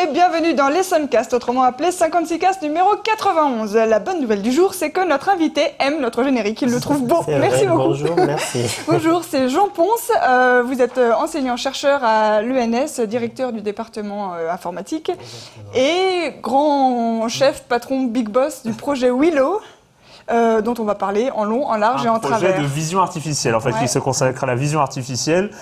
et bienvenue dans Lessonecast, autrement appelé 56cast numéro 91. La bonne nouvelle du jour, c'est que notre invité aime notre générique, il le trouve beau. Merci beaucoup. Bonjour, merci. Bonjour, c'est Jean Ponce, vous êtes enseignant-chercheur à l'ENS, directeur du département informatique et grand chef, patron, big boss du projet Willow. Dont on va parler en long, en large et en travers. Un projet de vision artificielle, en fait, qui se consacre à la vision artificielle,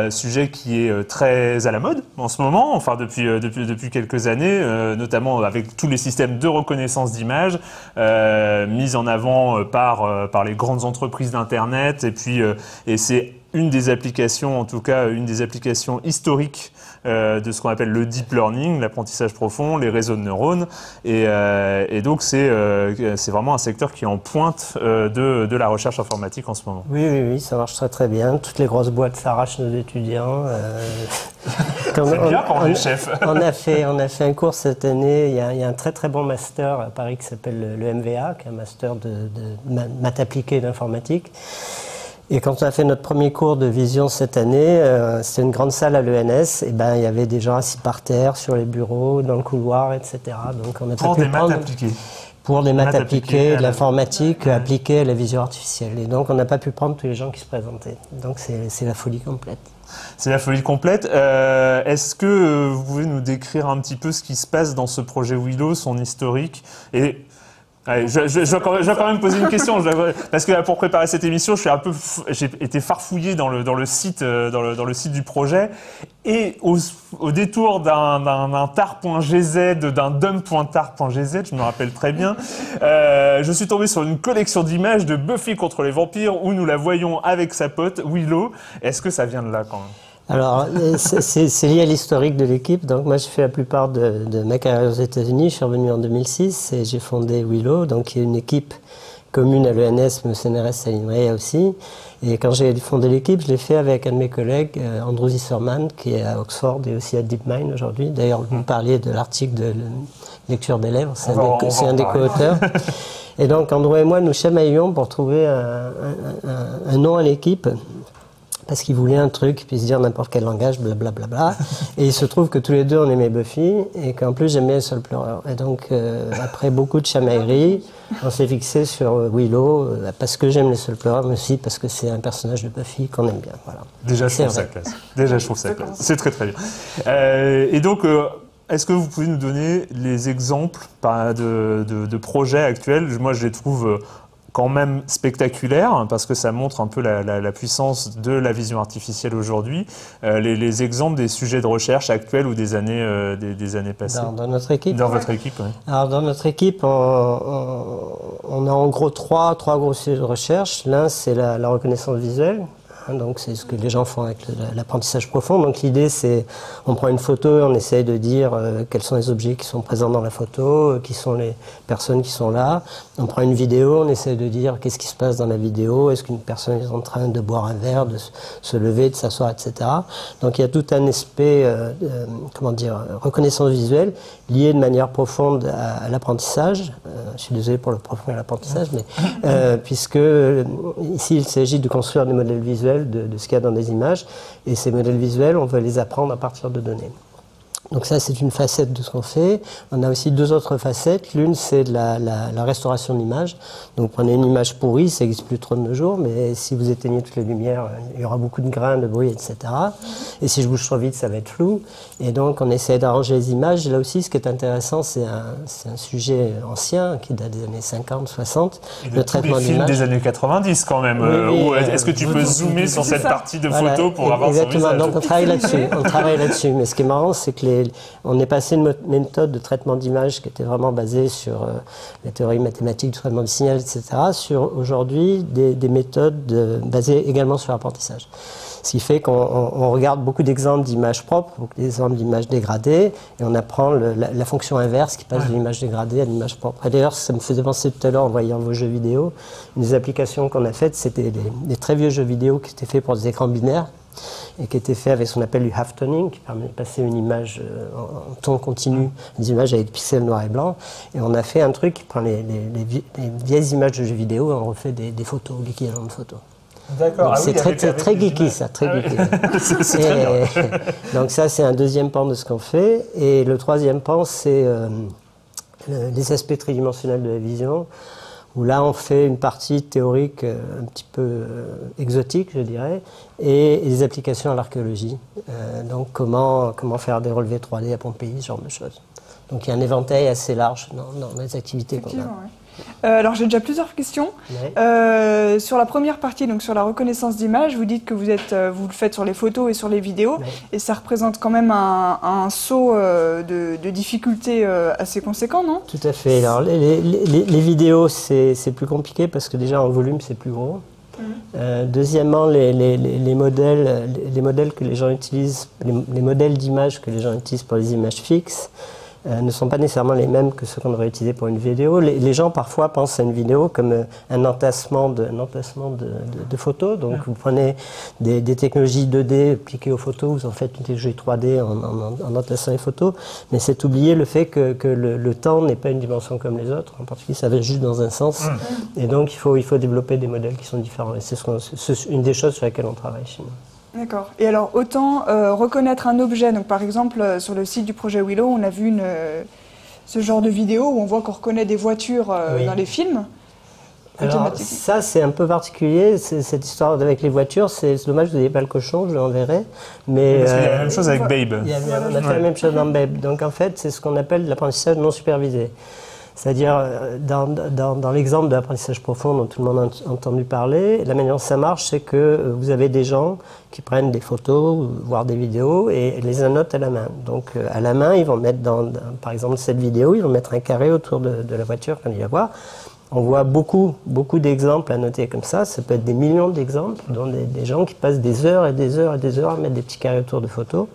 sujet qui est très à la mode en ce moment, enfin depuis quelques années, notamment avec tous les systèmes de reconnaissance d'images mis en avant par les grandes entreprises d'Internet, et c'est une des applications, en tout cas une des applications historiques de ce qu'on appelle le deep learning, l'apprentissage profond, les réseaux de neurones, et donc c'est vraiment un secteur qui est en pointe de la recherche informatique en ce moment. Oui, ça marche très très bien. Toutes les grosses boîtes s'arrachent nos étudiants. C'est bien quand on est chef. On a fait un cours cette année. Il y a un très très bon master à Paris qui s'appelle le MVA, qui est un master de maths appliquées d'informatique. Et quand on a fait notre premier cours de vision cette année, c'était une grande salle à l'ENS, et il y avait des gens assis par terre, sur les bureaux, dans le couloir, etc. Donc on a pour des maths appliquées. Pour des maths appliquées, de l'informatique appliquée à la vision artificielle. Et donc on n'a pas pu prendre tous les gens qui se présentaient. Donc c'est la folie complète. C'est la folie complète. Est-ce que vous pouvez nous décrire un petit peu ce qui se passe dans ce projet Willow, son historique et allez, je vais quand même poser une question, parce que pour préparer cette émission, j'ai été farfouillé dans le site du projet, et au détour d'un tar.gz, d'un dump.tar.gz, je me rappelle très bien, je suis tombé sur une collection d'images de Buffy contre les vampires où nous la voyons avec sa pote Willow. Est-ce que ça vient de là quand même ? Alors, c'est lié à l'historique de l'équipe. Donc, moi, j'ai fait la plupart de ma carrière aux États-Unis. Je suis revenu en 2006 et j'ai fondé Willow, donc qui est une équipe commune à l'ENS, mais au CNRS à l'INRIA aussi. Et quand j'ai fondé l'équipe, je l'ai fait avec un de mes collègues, Andrew Zisserman, qui est à Oxford et aussi à DeepMind aujourd'hui. D'ailleurs, vous me parliez de l'article de lecture des lèvres, c'est un des co-auteurs. Et donc, Andrew et moi, nous chamaillions pour trouver un nom à l'équipe. Parce qu'ils voulaient un truc qui puisse dire n'importe quel langage, blablabla. Et il se trouve que tous les deux, on aimait Buffy, et qu'en plus, j'aimais le seul pleureur. Et donc, après beaucoup de chamailleries, on s'est fixé sur Willow, parce que j'aime les seuls pleureurs, mais aussi parce que c'est un personnage de Buffy qu'on aime bien. Voilà. Déjà, je trouve ça classe. C'est très très bien. Et donc, est-ce que vous pouvez nous donner les exemples de projets actuels ? Moi, je les trouve quand même spectaculaire, parce que ça montre un peu la puissance de la vision artificielle aujourd'hui. Les exemples des sujets de recherche actuels ou des années passées. Dans notre équipe. Dans votre équipe, oui. Alors dans notre équipe, on a en gros trois gros sujets de recherche. L'un, c'est la reconnaissance visuelle. Donc c'est ce que les gens font avec l'apprentissage profond. Donc l'idée, c'est on prend une photo et on essaye de dire quels sont les objets qui sont présents dans la photo, qui sont les personnes qui sont là. On prend une vidéo, on essaye de dire qu'est-ce qui se passe dans la vidéo, est-ce qu'une personne est en train de boire un verre, de se lever, de s'asseoir, etc. Donc il y a tout un aspect, reconnaissance visuelle lié de manière profonde à l'apprentissage. Je suis désolé pour le profond à l'apprentissage, mais puisque ici il s'agit de construire des modèles visuels de ce qu'il y a dans des images, et ces modèles visuels, on veut les apprendre à partir de données. Donc ça, c'est une facette de ce qu'on fait. On a aussi deux autres facettes. L'une, c'est de la restauration de l'image. Donc, prenez une image pourrie, ça n'existe plus trop de nos jours, mais si vous éteignez toutes les lumières, il y aura beaucoup de grains, de bruit, etc. Et si je bouge trop vite, ça va être flou. Et donc, on essaie d'arranger les images. Et là aussi, ce qui est intéressant, c'est un sujet ancien, qui date des années 50, 60. Le traitement d'image. Films des années 90, quand même. Est-ce que tu peux zoomer sur cette partie de photo pour avoir son visage ? Exactement. Donc, on travaille là-dessus. Mais ce qui est marrant, c'est que on est passé d'une méthode de traitement d'image qui était vraiment basée sur la théorie mathématique du traitement du signal, etc., sur aujourd'hui des méthodes basées également sur l'apprentissage. Ce qui fait qu'on regarde beaucoup d'exemples d'images propres, beaucoup d'exemples d'images dégradées, et on apprend la fonction inverse qui passe de l'image dégradée à l'image propre. Et d'ailleurs, ça me faisait penser tout à l'heure en voyant vos jeux vidéo, une des applications qu'on a faites, c'était des très vieux jeux vidéo qui étaient faits pour des écrans binaires, et qui était fait avec ce qu'on appelle du half-toning, qui permet de passer une image en ton continu, des images avec des pixels noirs et blancs. Et on a fait un truc qui prend les vieilles images de jeux vidéo et on refait des photos, l'équivalent de photos. D'accord. C'est très geeky, ça, très geeky. C'est très bien. Donc ça, c'est un deuxième pan de ce qu'on fait. Et le troisième pan, c'est les aspects tridimensionnels de la vision, où là, on fait une partie théorique un petit peu exotique, je dirais, et des applications à l'archéologie. Donc comment faire des relevés 3D à Pompéi, ce genre de choses. Donc il y a un éventail assez large dans les activités qu'on a. Ouais. Alors j'ai déjà plusieurs questions. Ouais. Sur la première partie, donc sur la reconnaissance d'image, vous dites que vous le faites sur les photos et sur les vidéos, Ouais. et ça représente quand même un saut de difficulté assez conséquent, non? Tout à fait. Alors les vidéos, c'est plus compliqué parce que déjà en volume, c'est plus gros. Deuxièmement, les modèles que les gens utilisent, les modèles d'images que les gens utilisent pour les images fixes, ne sont pas nécessairement les mêmes que ceux qu'on aurait utilisés pour une vidéo. Les gens parfois pensent à une vidéo comme un entassement de photos. Donc vous prenez des technologies 2D appliquées aux photos, vous en faites une technologie 3D en entassant les photos, mais c'est oublier le fait que le temps n'est pas une dimension comme les autres. En particulier, ça va juste dans un sens. Et donc il faut développer des modèles qui sont différents. Et c'est une des choses sur lesquelles on travaille chez nous. D'accord. Et alors, autant reconnaître un objet, donc par exemple, sur le site du projet Willow, on a vu ce genre de vidéo où on voit qu'on reconnaît des voitures Oui. dans les films. Alors ça, c'est un peu particulier, cette histoire avec les voitures. C'est dommage que vous n'ayez pas le cochon, je l'enverrai. Mais, parce qu'il y a la même chose avec Babe. On a fait la même chose dans Babe. Donc en fait, c'est ce qu'on appelle l'apprentissage non supervisé. C'est-à-dire, dans l'exemple de l'apprentissage profond dont tout le monde a entendu parler, la manière dont ça marche, c'est que vous avez des gens qui prennent des photos, voire des vidéos, et les annotent à la main. Donc, à la main, ils vont mettre par exemple, cette vidéo, ils vont mettre un carré autour de la voiture quand il va voir. On voit beaucoup d'exemples à noter comme ça. Ça peut être des millions d'exemples, dont des gens qui passent des heures et des heures et des heures à mettre des petits carrés autour de photos.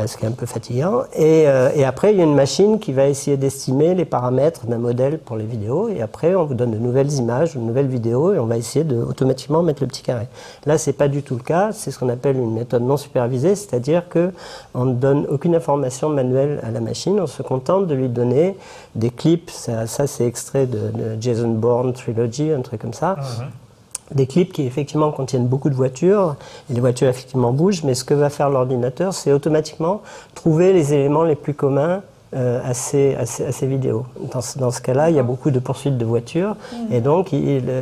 Ce qui est un peu fatigant. Et après, il y a une machine qui va essayer d'estimer les paramètres d'un modèle pour les vidéos. Et après, on vous donne de nouvelles images, de nouvelles vidéos, et on va essayer de automatiquement mettre le petit carré. Là, c'est pas du tout le cas. C'est ce qu'on appelle une méthode non supervisée, c'est-à-dire qu'on ne donne aucune information manuelle à la machine. On se contente de lui donner des clips. Ça c'est extrait de Jason Bourne Trilogy, un truc comme ça. Des clips qui effectivement contiennent beaucoup de voitures, et les voitures effectivement bougent, mais ce que va faire l'ordinateur, c'est automatiquement trouver les éléments les plus communs à ces vidéos. Dans ce cas-là, il y a beaucoup de poursuites de voitures, et donc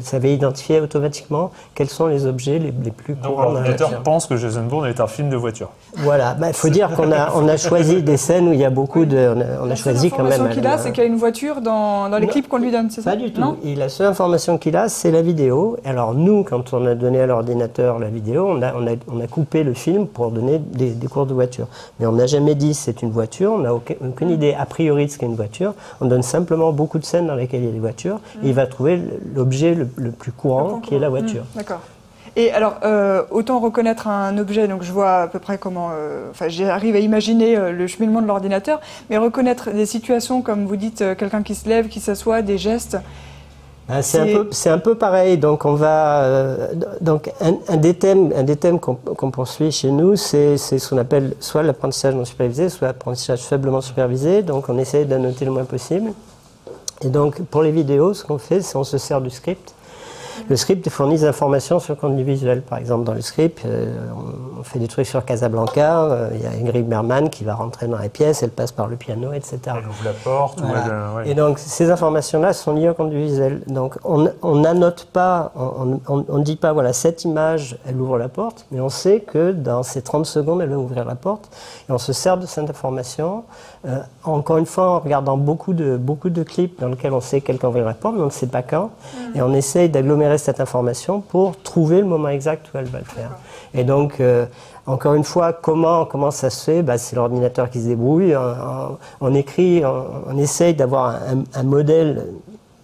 ça va identifier automatiquement quels sont les objets les plus courants. Donc l'ordinateur pense que Jason Bourne est un film de voiture. Voilà, il faut dire qu'on a choisi des scènes où il y a beaucoup de... On a choisi quand même... L'information qu'il a, c'est qu'il y a une voiture dans les clips qu'on lui donne, c'est ça? Pas du tout. Non, La seule information qu'il a, c'est la vidéo. Alors nous, quand on a donné à l'ordinateur la vidéo, on a coupé le film pour donner des cours de voiture. Mais on n'a jamais dit c'est une voiture, on n'a aucune idée a priori de ce qu'est une voiture. On donne simplement beaucoup de scènes dans lesquelles il y a des voitures, et il va trouver l'objet le plus courant, qui est la voiture. D'accord. Et alors, autant reconnaître un objet, donc je vois à peu près comment... j'arrive à imaginer le cheminement de l'ordinateur, mais reconnaître des situations, comme vous dites, quelqu'un qui se lève, qui s'assoit, des gestes... C'est un peu pareil. Donc on va donc un des thèmes qu'on poursuit chez nous, c'est ce qu'on appelle soit l'apprentissage non supervisé, soit l'apprentissage faiblement supervisé. Donc on essaie d'annoter le moins possible. Et donc pour les vidéos, ce qu'on fait, c'est on se sert du script. Le script fournit des informations sur le contenu visuel. Par exemple, dans le script, on fait des trucs sur Casablanca. Il y a Ingrid Bergman qui va rentrer dans la pièce, elle passe par le piano, etc. Elle ouvre la porte. Voilà. Ouais. Et donc, ces informations-là sont liées au contenu visuel. Donc, on n'annote pas, on ne dit pas, voilà, cette image, elle ouvre la porte, mais on sait que dans ces 30 secondes, elle va ouvrir la porte. Et on se sert de cette information, encore une fois, en regardant beaucoup de clips dans lesquels on sait quelqu'un ouvrir la porte, mais on ne sait pas quand. Et on essaye d'agglomérer cette information pour trouver le moment exact où elle va le faire. Et donc, encore une fois, comment ça se fait? C'est l'ordinateur qui se débrouille. On écrit, on essaye d'avoir un modèle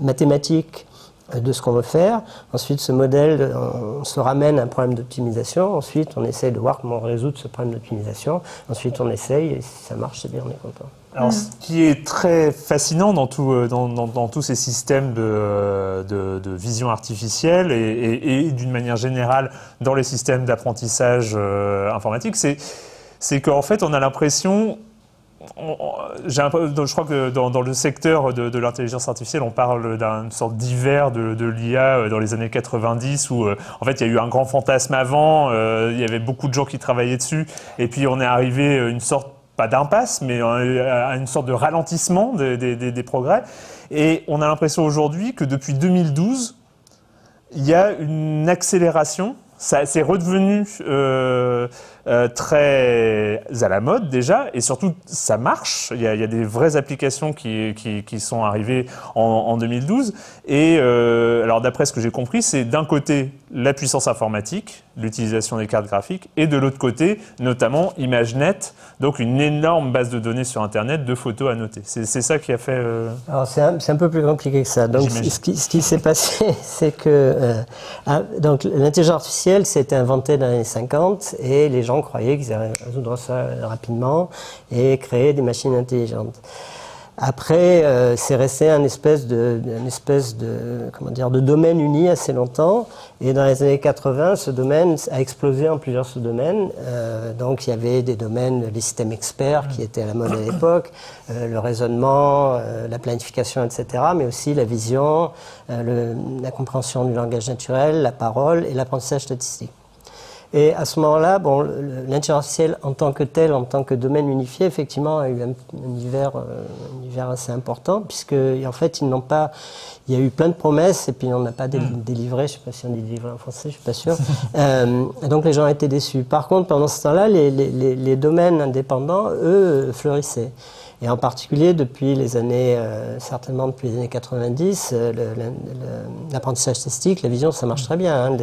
mathématique de ce qu'on veut faire. Ensuite, ce modèle, on se ramène à un problème d'optimisation. Ensuite, on essaye de voir comment résoudre ce problème d'optimisation. Ensuite, on essaye, et si ça marche, c'est bien, on est content. Alors, ce qui est très fascinant dans tous ces systèmes de vision artificielle et d'une manière générale dans les systèmes d'apprentissage informatique, c'est qu'en fait, on a l'impression je crois que dans le secteur de l'intelligence artificielle, on parle d'une sorte d'hiver de l'IA dans les années 90 où en fait il y a eu un grand fantasme avant, il y avait beaucoup de gens qui travaillaient dessus et puis on est arrivé à une sorte, pas d'impasse, mais à une sorte de ralentissement des progrès. Et on a l'impression aujourd'hui que depuis 2012, il y a une accélération. Ça c'est redevenu très à la mode déjà, et surtout ça marche. Il y a des vraies applications qui sont arrivées en 2012. Et alors d'après ce que j'ai compris, c'est d'un côté la puissance informatique, l'utilisation des cartes graphiques, et de l'autre côté, notamment ImageNet, donc une énorme base de données sur Internet de photos à noter. C'est ça qui a fait... Alors c'est un peu plus compliqué que ça. Donc ce qui s'est passé, c'est que donc l'intelligence artificielle s'était inventée dans les années 50 et les gens croyaient qu'ils allaient résoudre ça rapidement et créer des machines intelligentes. Après, c'est resté un espèce de comment dire, de domaine uni assez longtemps. Et dans les années 80, ce domaine a explosé en plusieurs sous-domaines. Donc, il y avait des domaines, les systèmes experts qui étaient à la mode à l'époque, le raisonnement, la planification, etc. Mais aussi la vision, la compréhension du langage naturel, la parole et l'apprentissage statistique. Et à ce moment-là, bon, l'intelligence artificielle en tant que telle, en tant que domaine unifié, effectivement, a eu un univers assez important, puisque en fait, ils n'ont pas. Il y a eu plein de promesses et puis on n'a pas délivré. Je ne sais pas si on dit délivré en français, je suis pas sûr. Donc les gens ont été déçus. Par contre, pendant ce temps-là, les domaines indépendants, eux, fleurissaient. Et en particulier depuis les années, certainement depuis les années 90, l'apprentissage statistique, la vision, ça marche très bien. Hein.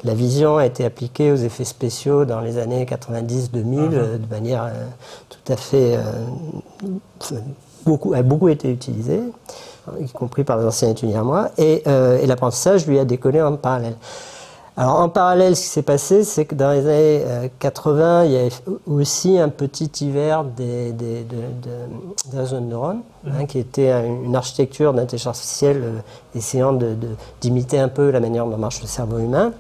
La vision a été appliquée aux effets spéciaux dans les années 90-2000 de manière tout à fait... a beaucoup été utilisée, y compris par les anciens étudiants à moi, et l'apprentissage lui a décollé en parallèle. Alors en parallèle, ce qui s'est passé, c'est que dans les années 80, il y avait aussi un petit hiver des réseaux de neurones, qui était une architecture d'intelligence artificielle essayant d'imiter un peu la manière dont marche le cerveau humain.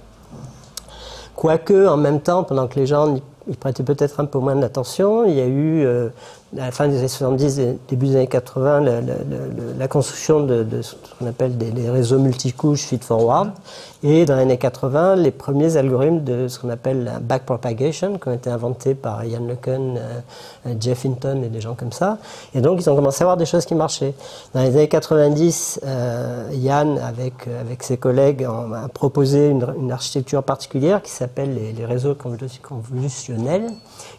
Quoique, en même temps, pendant que les gens y prêtaient peut-être un peu moins d'attention, il y a eu, à la fin des années 70, début des années 80, la construction de ce qu'on appelle des réseaux multicouches feed-forward. Et dans les années 80, les premiers algorithmes de ce qu'on appelle la backpropagation, qui ont été inventés par Ian LeCun, Jeff Hinton et des gens comme ça. Et donc, ils ont commencé à voir des choses qui marchaient. Dans les années 90, Ian, avec ses collègues, a proposé une architecture particulière qui s'appelle les réseaux convolutionnels,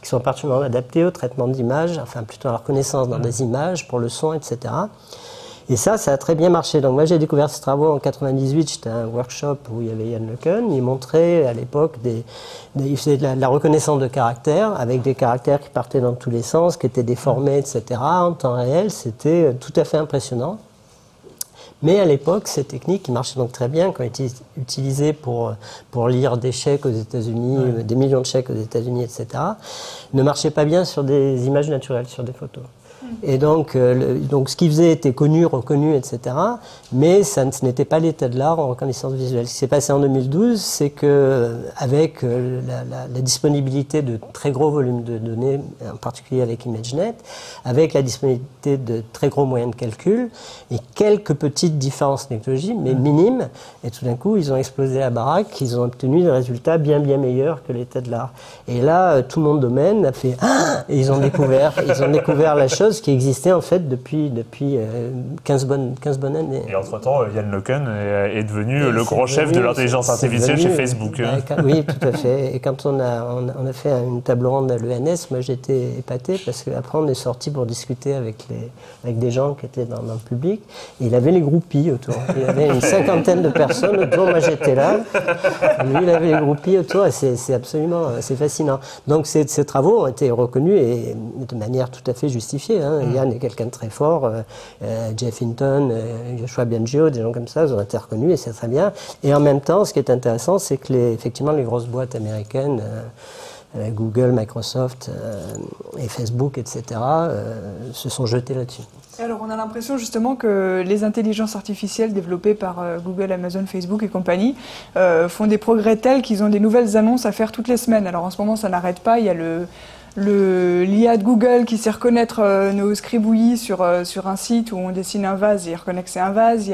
qui sont particulièrement adaptés au traitement d'images, enfin plutôt à la reconnaissance dans des images, pour le son, etc. Et ça a très bien marché. Donc moi j'ai découvert ces travaux en 98, j'étais à un workshop où il y avait Ian LeCun, il montrait à l'époque il faisait de la reconnaissance de caractères, avec des caractères qui partaient dans tous les sens, qui étaient déformés, etc. en temps réel, c'était tout à fait impressionnant. Mais à l'époque, ces techniques qui marchaient donc très bien, qui ont été utilisées pour lire des chèques aux États-Unis, des millions de chèques aux États-Unis, etc., ne marchaient pas bien sur des images naturelles, sur des photos. Et donc ce qu'ils faisaient était connu, reconnu, etc. Mais ce n'était pas l'état de l'art en reconnaissance visuelle. Ce qui s'est passé en 2012, c'est que avec la disponibilité de très gros volumes de données, en particulier avec ImageNet, avec la disponibilité de très gros moyens de calcul et quelques petites différences technologiques, mais minimes, et tout d'un coup, ils ont explosé la baraque, ils ont obtenu des résultats bien meilleurs que l'état de l'art. Et là, tout mon domaine a fait ah, et ils ont découvert la chose qui existait en fait depuis 15 bonnes années. Et entre-temps, Ian LeCun est devenu le grand chef de l'intelligence artificielle chez Facebook. Oui, tout à fait. Et quand on a fait une table ronde à l'ENS, moi j'étais épaté parce qu'après on est sorti pour discuter avec des gens qui étaient dans le public. Et il avait les groupies autour. Il y avait une cinquantaine de personnes autour. Moi j'étais là. Lui, il avait les groupies autour et c'est fascinant. Donc ces travaux ont été reconnus et de manière tout à fait justifiée. Hein. Yann est quelqu'un de très fort, Jeff Hinton, Joshua Bengio, des gens comme ça, ils ont été reconnus et c'est très bien. Et en même temps, ce qui est intéressant, c'est que effectivement les grosses boîtes américaines, Google, Microsoft et Facebook, etc., se sont jetées là-dessus. Alors on a l'impression justement que les intelligences artificielles développées par Google, Amazon, Facebook et compagnie font des progrès tels qu'ils ont des nouvelles annonces à faire toutes les semaines. Alors en ce moment ça n'arrête pas, il y a l'IA de Google qui sait reconnaître nos scribouillis sur un site où on dessine un vase, il reconnaît que c'est un vase.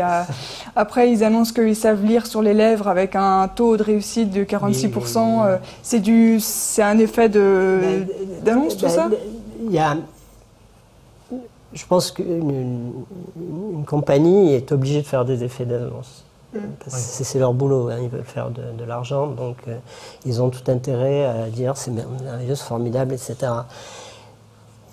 Après, ils annoncent qu'ils savent lire sur les lèvres avec un taux de réussite de 46%. C'est un effet d'annonce, tout ça? Je pense qu'une compagnie est obligée de faire des effets d'annonce. C'est leur boulot, hein, ils veulent faire de l'argent, donc ils ont tout intérêt à dire c'est merveilleux, c'est formidable, etc.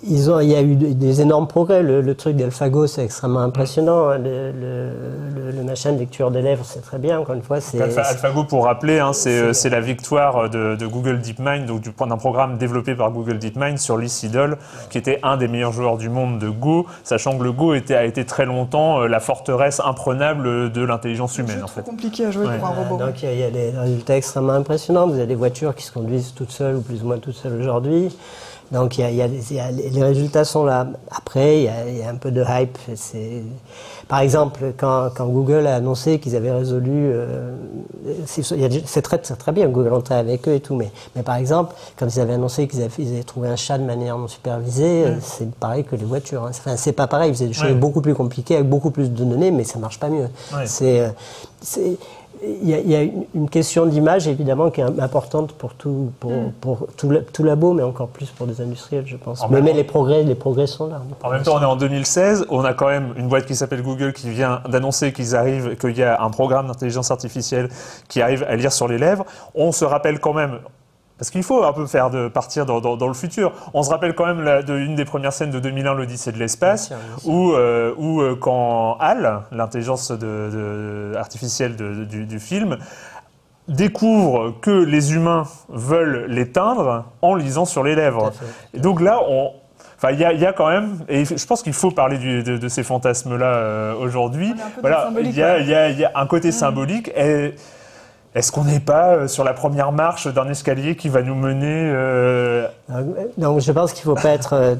Il y a eu des énormes progrès. Le truc d'AlphaGo, c'est extrêmement impressionnant. Le machin de lecture des lèvres, c'est très bien. Encore une fois, AlphaGo, pour rappeler, hein, c'est la victoire de Google DeepMind, donc d'un programme développé par Google DeepMind sur Lee Sedol, qui était un des meilleurs joueurs du monde de Go, sachant que le Go a été très longtemps la forteresse imprenable de l'intelligence humaine. C'est trop compliqué à jouer pour un robot. Donc il y a des résultats extrêmement impressionnants. Vous avez des voitures qui se conduisent toutes seules ou plus ou moins toutes seules aujourd'hui. Donc les résultats sont là. Après, il y a un peu de hype. Par exemple, quand Google a annoncé qu'ils avaient résolu... c'est très bien, Google entrait avec eux et tout, mais par exemple, quand ils avaient annoncé qu'ils avaient trouvé un chat de manière non supervisée, c'est pareil que les voitures. Hein. Enfin, c'est pas pareil, ils faisaient des choses beaucoup plus compliquées, avec beaucoup plus de données, mais ça marche pas mieux. Il y a une question d'image, évidemment, qui est importante pour tout labo, mais encore plus pour des industriels, je pense. Mais les progrès sont là. En même temps, on est en 2016, on a quand même une boîte qui s'appelle Google qui vient d'annoncer qu'il y a un programme d'intelligence artificielle qui arrive à lire sur les lèvres. On se rappelle quand même... Parce qu'il faut un peu partir dans le futur. On se rappelle quand même d'une des premières scènes de 2001, l'Odyssée de l'espace, où quand HAL, l'intelligence artificielle du film, découvre que les humains veulent l'éteindre en lisant sur les lèvres. Et donc là, il y a quand même, et je pense qu'il faut parler de ces fantasmes-là aujourd'hui. Voilà, il y a un côté symbolique. Est-ce qu'on n'est pas sur la première marche d'un escalier qui va nous mener Donc je pense qu'il ne faut pas être...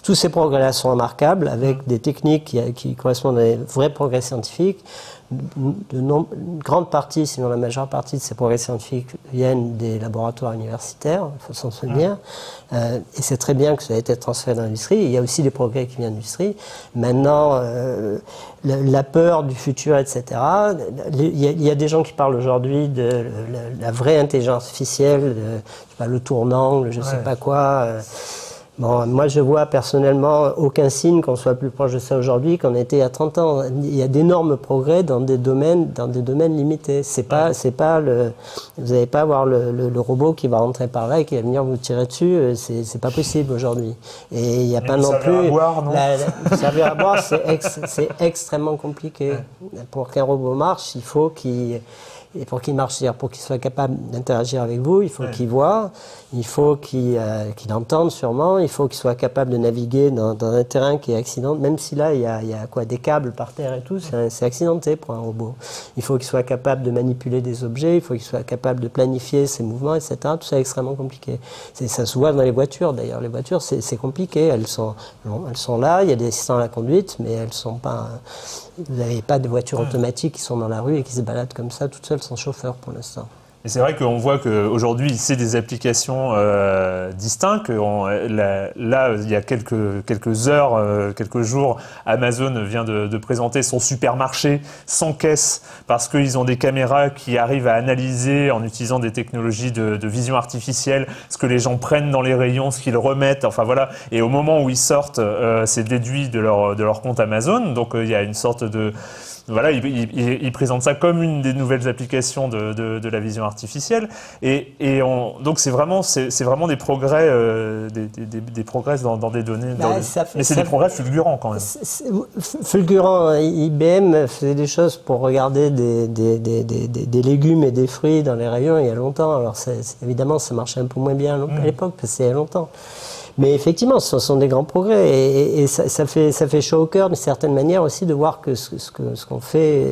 tous ces progrès-là sont remarquables, avec des techniques qui correspondent à des vrais progrès scientifiques. Une grande partie, sinon la majeure partie de ces progrès scientifiques viennent des laboratoires universitaires, il faut s'en souvenir. Et c'est très bien que ça ait été transféré dans l'industrie. Il y a aussi des progrès qui viennent de l'industrie. Maintenant, la peur du futur, etc. Il y a des gens qui parlent aujourd'hui de la vraie intelligence artificielle, le tournant, je ne sais pas quoi. Bon, moi, je vois personnellement aucun signe qu'on soit plus proche de ça aujourd'hui qu'on était il y a 30 ans. Il y a d'énormes progrès dans des domaines limités. Vous n'allez pas avoir le robot qui va rentrer par là et qui va venir vous tirer dessus. C'est pas possible aujourd'hui. Et il n'y a pas non plus. Servir à boire, c'est extrêmement compliqué. Pour qu'un robot marche, il faut et pour qu'il marche, c'est-à-dire pour qu'il soit capable d'interagir avec vous, il faut qu'il voit, il faut qu'il entende sûrement, il faut qu'il soit capable de naviguer dans un terrain qui est accidenté, même si là il y a des câbles par terre et tout, c'est accidenté pour un robot. Il faut qu'il soit capable de manipuler des objets, il faut qu'il soit capable de planifier ses mouvements, etc. Tout ça est extrêmement compliqué. Ça se voit dans les voitures d'ailleurs. Les voitures, c'est compliqué, elles sont là, il y a des assistants à la conduite, mais elles sont pas... Vous n'avez pas de voitures automatiques qui sont dans la rue et qui se baladent comme ça, toutes seules, sans chauffeur pour l'instant. Et c'est vrai qu'on voit qu'aujourd'hui, c'est des applications distinctes. Là, il y a quelques heures, quelques jours, Amazon vient de présenter son supermarché sans caisse parce qu'ils ont des caméras qui arrivent à analyser en utilisant des technologies de vision artificielle ce que les gens prennent dans les rayons, ce qu'ils remettent. Enfin voilà. Et au moment où ils sortent, c'est déduit de leur compte Amazon. Donc il y a une sorte de... Voilà, il présente ça comme une des nouvelles applications de la vision artificielle, donc c'est vraiment des progrès, des progrès dans des données, mais c'est des progrès fulgurants quand même. Fulgurants. IBM faisait des choses pour regarder des légumes et des fruits dans les rayons il y a longtemps. Alors évidemment, ça marchait un peu moins bien à l'époque parce que c'est il y a longtemps. Mais effectivement, ce sont des grands progrès et ça fait chaud au cœur d'une certaine manière aussi de voir que ce qu'on fait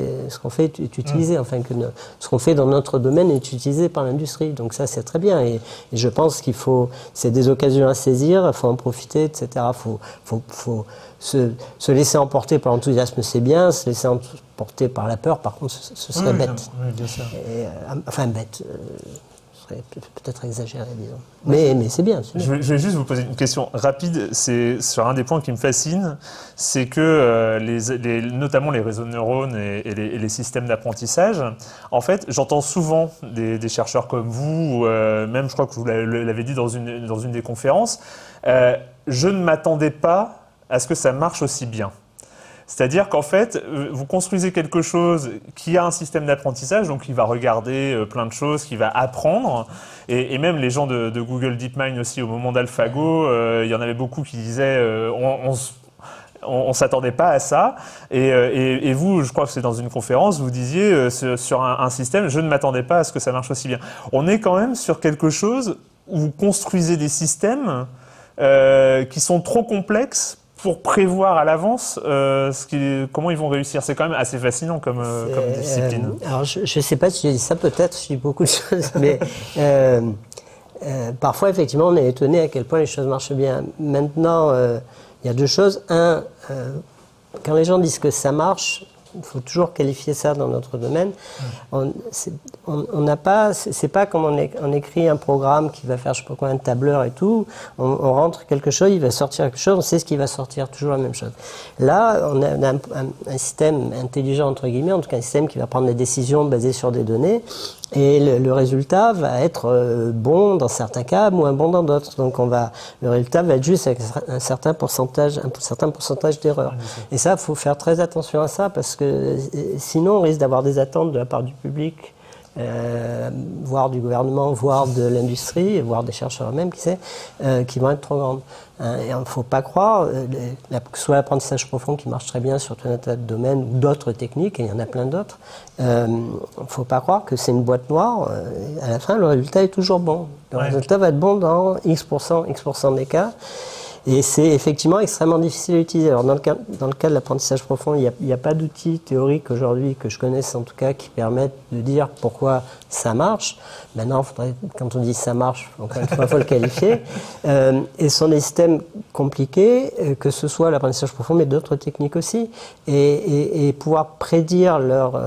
est utilisé, enfin que ce qu'on fait dans notre domaine est utilisé par l'industrie. Donc ça, c'est très bien et je pense c'est des occasions à saisir, il faut en profiter, etc. Faut se laisser emporter par l'enthousiasme, c'est bien, se laisser emporter par la peur, par contre, ce serait bête. Oui, bien sûr. Enfin bête. peut-être exagéré, disons. Mais c'est bien. Je vais juste vous poser une question rapide. C'est sur un des points qui me fascine, c'est que notamment les réseaux de neurones et les systèmes d'apprentissage, en fait, j'entends souvent des chercheurs comme vous, même je crois que vous l'avez dit dans une des conférences, je ne m'attendais pas à ce que ça marche aussi bien. C'est-à-dire qu'en fait, vous construisez quelque chose qui a un système d'apprentissage, donc il va regarder plein de choses, qui va apprendre. Et même les gens de Google DeepMind aussi, au moment d'AlphaGo, il y en avait beaucoup qui disaient on s'attendait pas à ça. Et vous, je crois que c'est dans une conférence, vous disiez sur un système, je ne m'attendais pas à ce que ça marche aussi bien. On est quand même sur quelque chose où vous construisez des systèmes qui sont trop complexes pour prévoir à l'avance comment ils vont réussir. C'est quand même assez fascinant comme discipline. Alors, je ne sais pas si j'ai dit ça, peut-être, je dis beaucoup de choses, mais parfois, effectivement, on est étonné à quel point les choses marchent bien. Maintenant, il y a deux choses. Un, quand les gens disent que ça marche, il faut toujours qualifier ça dans notre domaine. On n'a pas, c'est pas comme on écrit un programme qui va faire je sais pas quoi, un tableur et tout. On rentre quelque chose, il va sortir quelque chose, on sait ce qui va sortir, toujours la même chose. Là, on a un système intelligent entre guillemets, en tout cas un système qui va prendre des décisions basées sur des données. Et le résultat va être bon dans certains cas, moins bon dans d'autres. Donc le résultat va être juste avec un certain pourcentage d'erreurs. Et ça, il faut faire très attention à ça parce que sinon on risque d'avoir des attentes de la part du public, voire du gouvernement, voire de l'industrie, voire des chercheurs eux-mêmes, qui vont être trop grandes. Et il ne faut pas croire, que ce soit l'apprentissage profond qui marche très bien sur tout un tas de domaines ou d'autres techniques, et il y en a plein d'autres, il ne faut pas croire que c'est une boîte noire. À la fin, le résultat est toujours bon. Le résultat va être bon dans X% des cas. Et c'est effectivement extrêmement difficile à utiliser. Alors dans le cas de l'apprentissage profond, il n'y a pas d'outils théoriques aujourd'hui que je connaisse en tout cas qui permettent de dire pourquoi ça marche. Maintenant, quand on dit ça marche, encore une fois, il faut le qualifier. Et ce sont des systèmes compliqués, que ce soit l'apprentissage profond, mais d'autres techniques aussi. Et pouvoir prédire leur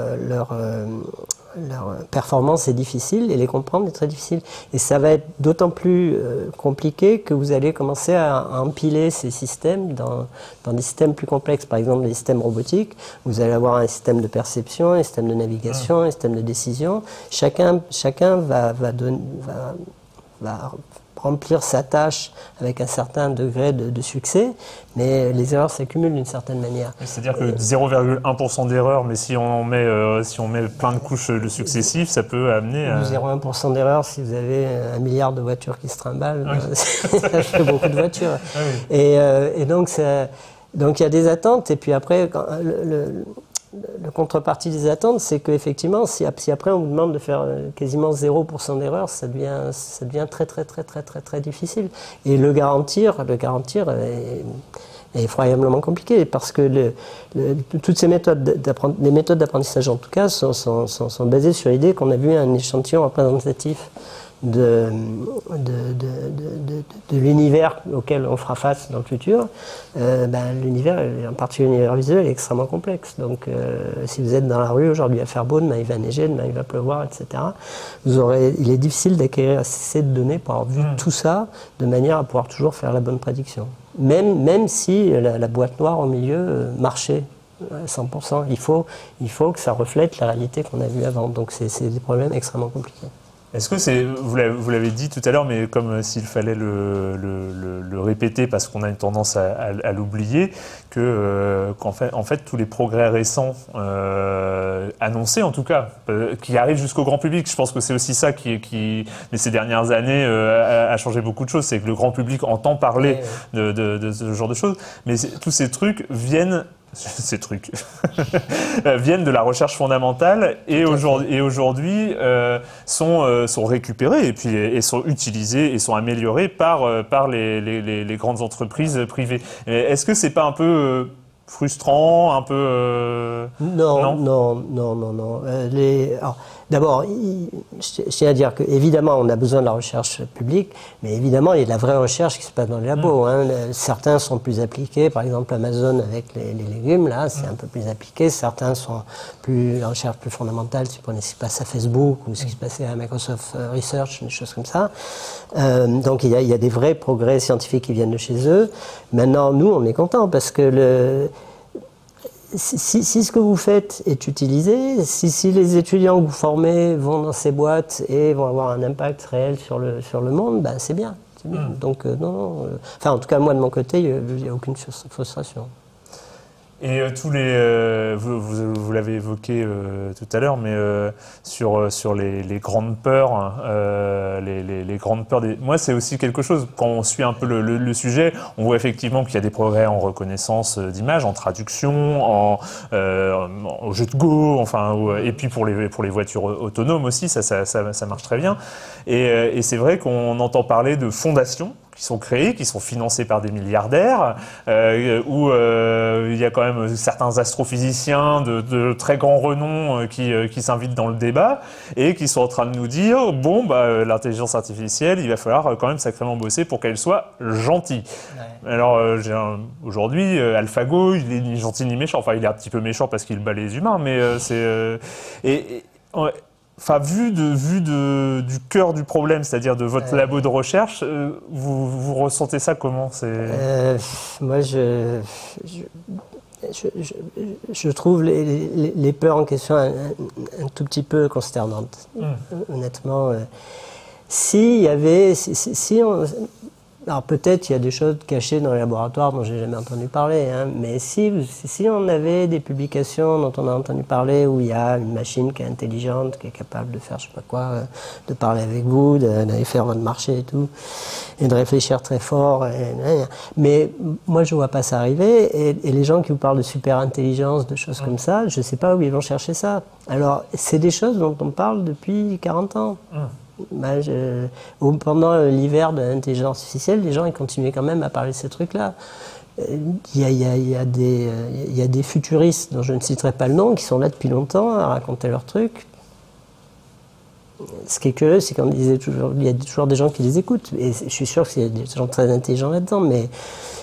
performance est difficile et les comprendre est très difficile. Et ça va être d'autant plus compliqué que vous allez commencer à empiler ces systèmes dans des systèmes plus complexes. Par exemple, les systèmes robotiques, vous allez avoir un système de perception, un système de navigation, un système de décision. Chacun va remplir sa tâche avec un certain degré de succès, mais les erreurs s'accumulent d'une certaine manière. C'est-à-dire que 0,1% d'erreur, mais si on met plein de couches successives, ça peut amener à... 0,1% d'erreur, si vous avez 1 milliard de voitures qui se trimballent, ça fait beaucoup de voitures. Oui. Et donc il y a des attentes, et puis après, la contrepartie des attentes, c'est qu'effectivement, si après on vous demande de faire quasiment 0% d'erreur, ça devient très très très très très très difficile. Et le garantir est effroyablement compliqué parce que toutes ces méthodes les méthodes d'apprentissage en tout cas sont basées sur l'idée qu'on a vu un échantillon représentatif de l'univers auquel on fera face dans le futur. L'univers, en particulier l'univers visuel, est extrêmement complexe. Donc, si vous êtes dans la rue aujourd'hui, il va faire beau, demain il va neiger, demain il va pleuvoir, etc. Il est difficile d'acquérir assez de données pour avoir vu tout ça de manière à pouvoir toujours faire la bonne prédiction. Même si la boîte noire au milieu marchait à 100%, il faut que ça reflète la réalité qu'on a vue avant. Donc, c'est des problèmes extrêmement compliqués. Est-ce que vous l'avez dit tout à l'heure, mais comme s'il fallait le répéter parce qu'on a une tendance à l'oublier, qu'en fait tous les progrès récents annoncés en tout cas, qui arrivent jusqu'au grand public, je pense que c'est aussi ça qui ces dernières années a changé beaucoup de choses, c'est que le grand public entend parler de ce genre de choses, mais tous ces trucs viennent viennent de la recherche fondamentale et aujourd'hui sont récupérés et sont utilisés et sont améliorés par les grandes entreprises privées. Est-ce que c'est pas un peu frustrant, un peu Non. D'abord, je tiens à dire qu'évidemment, on a besoin de la recherche publique, mais évidemment, il y a de la vraie recherche qui se passe dans les labos. Hein. Certains sont plus appliqués, par exemple Amazon avec les légumes, là, c'est un peu plus appliqué. Certains sont la recherche plus fondamentale, si vous prenez ce qui se passe à Facebook ou ce qui se passait à Microsoft Research, des choses comme ça. Donc, il y a des vrais progrès scientifiques qui viennent de chez eux. Maintenant, nous, on est contents parce que si ce que vous faites est utilisé, si les étudiants que vous formez vont dans ces boîtes et vont avoir un impact réel sur le monde, ben c'est bien. Donc, enfin, en tout cas, moi, de mon côté, il n'y a aucune frustration. Et vous l'avez évoqué tout à l'heure, mais sur les grandes peurs, hein, les grandes peurs moi c'est aussi quelque chose, quand on suit un peu le sujet, on voit effectivement qu'il y a des progrès en reconnaissance d'images, en traduction, en jeu de Go, enfin, et puis pour les voitures autonomes aussi, ça marche très bien. Et c'est vrai qu'on entend parler de fondations qui sont créés, qui sont financés par des milliardaires, où il y a quand même certains astrophysiciens de très grand renom qui s'invitent dans le débat et qui sont en train de nous dire bon, bah, l'intelligence artificielle, il va falloir quand même sacrément bosser pour qu'elle soit gentille. Ouais. Alors aujourd'hui, AlphaGo, il est ni gentil ni méchant. Enfin, il est un petit peu méchant parce qu'il bat les humains, mais enfin, vu du cœur du problème, c'est-à-dire de votre labo de recherche, vous ressentez ça comment? Moi, je trouve les peurs en question un tout petit peu consternantes. Honnêtement, alors peut-être il y a des choses cachées dans les laboratoires dont j'ai jamais entendu parler, hein, mais si on avait des publications dont on a entendu parler où il y a une machine qui est intelligente, qui est capable de faire je sais pas quoi, de parler avec vous, d'aller faire votre marché et tout, et de réfléchir très fort, mais moi je vois pas ça arriver, et les gens qui vous parlent de super intelligence, de choses comme ça, je sais pas où ils vont chercher ça. Alors c'est des choses dont on parle depuis 40 ans. Pendant l'hiver de l'intelligence artificielle, les gens ils continuaient quand même à parler de ces trucs-là. Il y a des futuristes dont je ne citerai pas le nom qui sont là depuis longtemps à raconter leurs trucs. Ce qui est curieux, c'est qu'il y a toujours des gens qui les écoutent. Et je suis sûr qu'il y a des gens très intelligents là-dedans, mais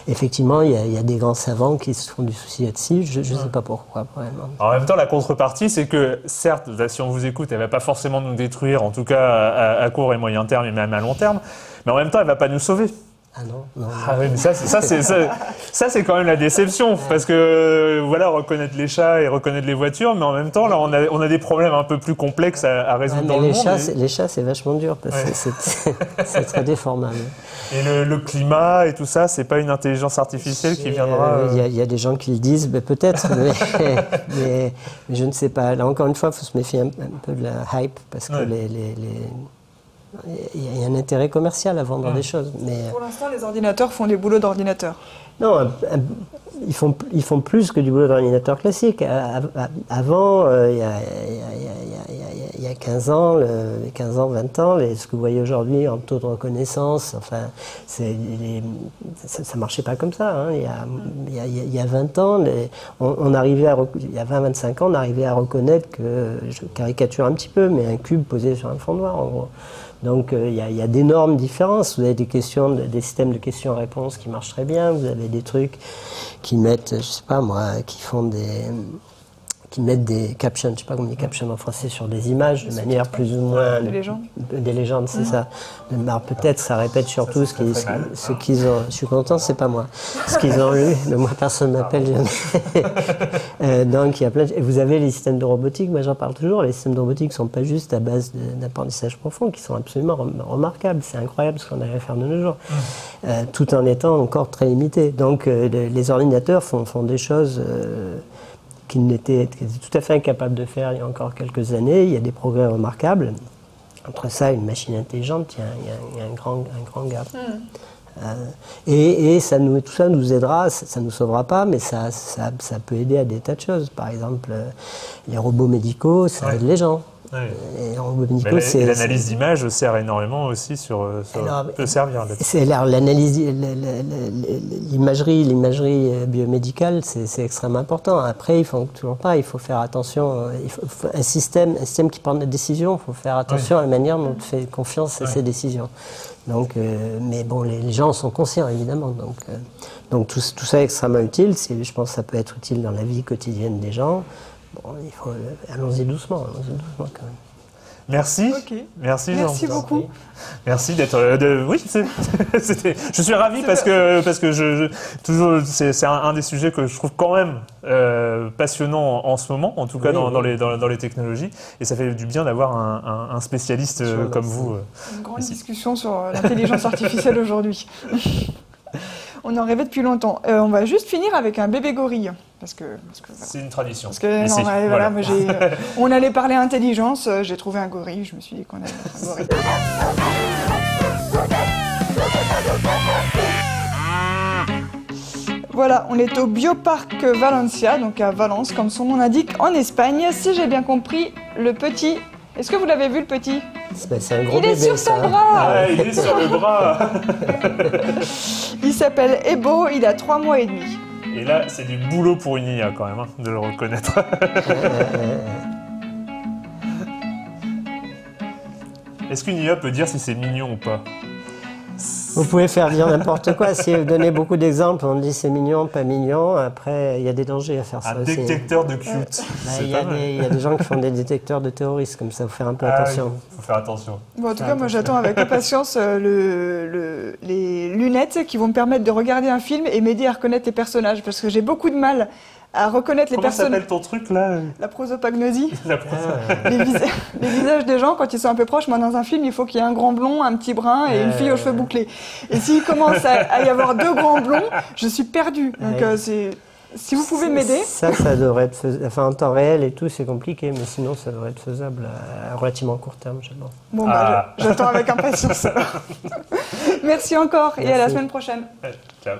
effectivement, il y a des grands savants qui se font du souci là-dessus. Je ne sais pas pourquoi, probablement. En même temps, la contrepartie, c'est que, certes, si on vous écoute, elle ne va pas forcément nous détruire, en tout cas à court et moyen terme et même à long terme, mais en même temps, elle ne va pas nous sauver. Ah non. Ah oui, mais ça c'est quand même la déception, parce que voilà, reconnaître les chats et reconnaître les voitures, mais en même temps là on a des problèmes un peu plus complexes à résoudre dans le monde. Les chats c'est vachement dur parce que c'est très déformable. Et le climat et tout ça, c'est pas une intelligence artificielle qui viendra. Il y a des gens qui le disent, peut-être, mais je ne sais pas. Là encore une fois, il faut se méfier un peu de la hype parce que il y a un intérêt commercial à vendre des choses. Mais pour l'instant, les ordinateurs font des boulots d'ordinateur. Non, ils font plus que du boulot d'ordinateur classique. Avant, il y a 15 ans, 20 ans, ce que vous voyez aujourd'hui en taux de reconnaissance, enfin, ça marchait pas comme ça. Hein. Il y a 20 ans, il y a 20-25 ans, on arrivait à reconnaître que, je caricature un petit peu, mais un cube posé sur un fond noir, en gros. Donc il y a d'énormes différences. Vous avez des systèmes de questions-réponses qui marchent très bien. Vous avez des trucs qui mettent, je sais pas moi, qui mettent des captions, je sais pas comment on dit captions en français, sur des images de manière plus ou moins... Des légendes. Des légendes, c'est ça. Alors peut-être ça répète surtout ce qu'ils ont... Je suis content, c'est pas moi. Ce qu'ils ont lu, mais moi personne ne m'appelle jamais. Donc il y a plein de... Et vous avez les systèmes de robotique, moi j'en parle toujours, les systèmes de robotique ne sont pas juste à base d'apprentissage profond, qui sont absolument remarquables. C'est incroyable ce qu'on arrive à faire de nos jours, tout en étant encore très limité. Donc les ordinateurs font des choses... qu'ils étaient tout à fait incapables de faire il y a encore quelques années. Il y a des progrès remarquables. Entre ça et une machine intelligente, il y a un grand gap. Et tout ça nous aidera, ça ne nous sauvera pas, mais ça peut aider à des tas de choses. Par exemple, les robots médicaux, ça aide les gens. Et en web Nico, et l'analyse d'image sert énormément aussi peut servir là-dessus. L'analyse, l'imagerie biomédicale, c'est extrêmement important. Après, il faut toujours pas, il faut faire attention. Un système qui prend des décisions, il faut faire attention à la manière dont on fait confiance à ces décisions. Donc, mais bon, les gens sont conscients évidemment. Donc tout ça est extrêmement utile. Je pense que ça peut être utile dans la vie quotidienne des gens. Bon, allons-y doucement quand même. Merci. Okay. Merci beaucoup. Merci d'être. Oui, je suis ravi parce que toujours c'est un des sujets que je trouve quand même passionnant en ce moment, en tout cas dans les technologies, et ça fait du bien d'avoir un spécialiste comme vous. Une grande discussion sur l'intelligence artificielle aujourd'hui. On en rêvait depuis longtemps. On va juste finir avec un bébé gorille. Parce que voilà. C'est une tradition. Parce que voilà. Moi, on allait parler intelligence, j'ai trouvé un gorille, je me suis dit qu'on allait mettre un gorille. Voilà, on est au Bioparc Valencia, donc à Valence, comme son nom l'indique, en Espagne. Si j'ai bien compris, le petit... Est-ce que vous l'avez vu, le petit ? C'est un gros bébé, il est sur son bras. Ah, il est sur le bras. Il s'appelle Ebo, il a 3 mois et demi. Et là, c'est du boulot pour une IA quand même, de le reconnaître. Est-ce qu'une IA peut dire si c'est mignon ou pas ? Vous pouvez faire dire n'importe quoi. Si vous donnez beaucoup d'exemples, on dit c'est mignon, pas mignon. Après, il y a des dangers à faire ça aussi. Un détecteur de cute. Il y a des gens qui font des détecteurs de terroristes, comme ça, il faut faire un peu attention. Il faut faire attention. Bon, en tout cas, moi j'attends avec impatience les lunettes qui vont me permettre de regarder un film et m'aider à reconnaître les personnages, parce que j'ai beaucoup de mal à reconnaître les personnages. Comment s'appelle ton truc là ? La prosopagnosie. Les visages des gens, quand ils sont un peu proches, moi dans un film, il faut qu'il y ait un grand blond, un petit brun et une fille aux cheveux bouclés. Et s'il commence à y avoir 2 grands blonds, je suis perdue. Donc si vous pouvez m'aider. Ça devrait être faisable. Enfin, en temps réel et tout, c'est compliqué, mais sinon, ça devrait être faisable à relativement court terme, j'adore. Bon, j'attends avec impatience alors. Merci encore et à la semaine prochaine. Ciao.